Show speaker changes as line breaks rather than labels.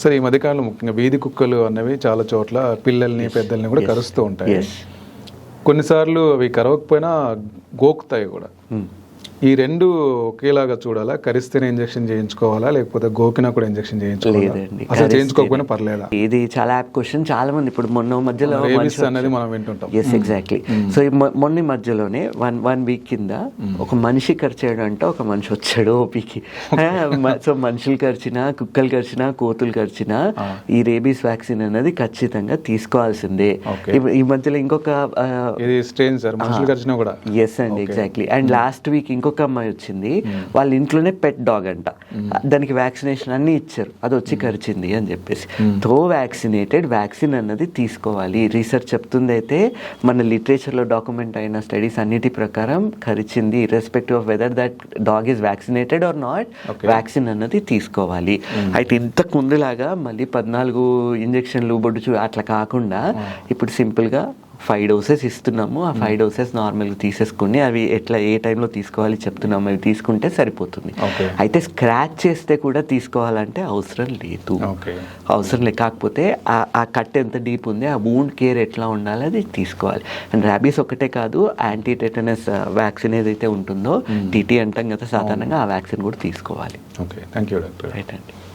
అసలు ఈ మధ్యకాలంలో ముఖ్యంగా వీధి కుక్కలు అన్నవి చాలా చోట్ల పిల్లల్ని పెద్దల్ని కూడా కరుస్తూ ఉంటాయి. కొన్నిసార్లు అవి కరవకపోయినా గోకుతాయి కూడా. ఈ రెండు ఒకేలాగా చూడాలా? కరిస్తేనే ఇంజెక్షన్ చేయించుకోవాలా, లేకపోతే గోకినా కూడా ఇంజెక్షన్ చేయించుకోవాలా? అసలు చేయించుకోకపోయినా పర్లేదా?
ఇది చాలా యాప్ క్వశ్చన్. చాలా మంది ఇప్పుడు మొన్న మధ్యలో
అనేది మనం వింటుంటాం.
Yes exactly. సో మొన్న మధ్యలోనే వన్ వీక్ కింద ఒక మనిషి కరిచాడు అంటే ఒక మనిషి వచ్చాడు ఓపీకి. సో మనుషులు కరిచినా, కుక్కలు కరిచినా, కోతులు కరిచినా ఈ రేబీస్ వ్యాక్సిన్ అనేది ఖచ్చితంగా తీసుకోవాల్సిందే. ఈ మధ్యలో ఇంకొక ఎస్ అండి ఎగ్జాక్ట్లీ. అండ్ లాస్ట్ వీక్ ఇంకొక అమ్మాయి వచ్చింది, వాళ్ళ ఇంట్లోనే పెట్ డాగ్ అంట, దానికి వ్యాక్సినేషన్ అన్ని ఇచ్చారు, అది వచ్చి కరిచింది అని చెప్పేసి. తో వ్యాక్సినేటెడ్ వ్యాక్సిన్ అన్నది తీసుకోవాలి. రీసెర్చ్ చెప్తుంది అయితే మన లిటరేచర్లో డాక్యుమెంట్ అయిన స్టడీస్ అన్నిటి ప్రకారం కరిచింది, irrespective of whether that dog is vaccinated or not, vaccine అన్నది తీసుకోవాలి. అయితే ఇంతకు ముందులాగా మళ్ళీ 14 ఇంజెక్షన్లు బొడ్డు అట్లా కాకుండా ఇప్పుడు సింపుల్గా 5 doses ఇస్తున్నాము. ఆ 5 doses నార్మల్గా తీసేసుకుని అవి ఎట్లా ఏ టైంలో తీసుకోవాలి చెప్తున్నాము, అవి తీసుకుంటే సరిపోతుంది. అయితే స్క్రాచ్ చేస్తే కూడా తీసుకోవాలంటే అవసరం లేదు. కాకపోతే ఆ కట్ ఎంత డీప్ ఉంది, ఆ వూండ్ కేర్ ఎట్లా ఉండాలి అది తీసుకోవాలి. అండ్ ర్యాబీస్ ఒకటే కాదు, యాంటీ టెటనస్ వ్యాక్సిన్ ఏదైతే ఉంటుందో టీటీ అంటాం కదా సాధారణంగా, ఆ వ్యాక్సిన్ కూడా తీసుకోవాలి.
Okay, thank you doctor.
Right అండి.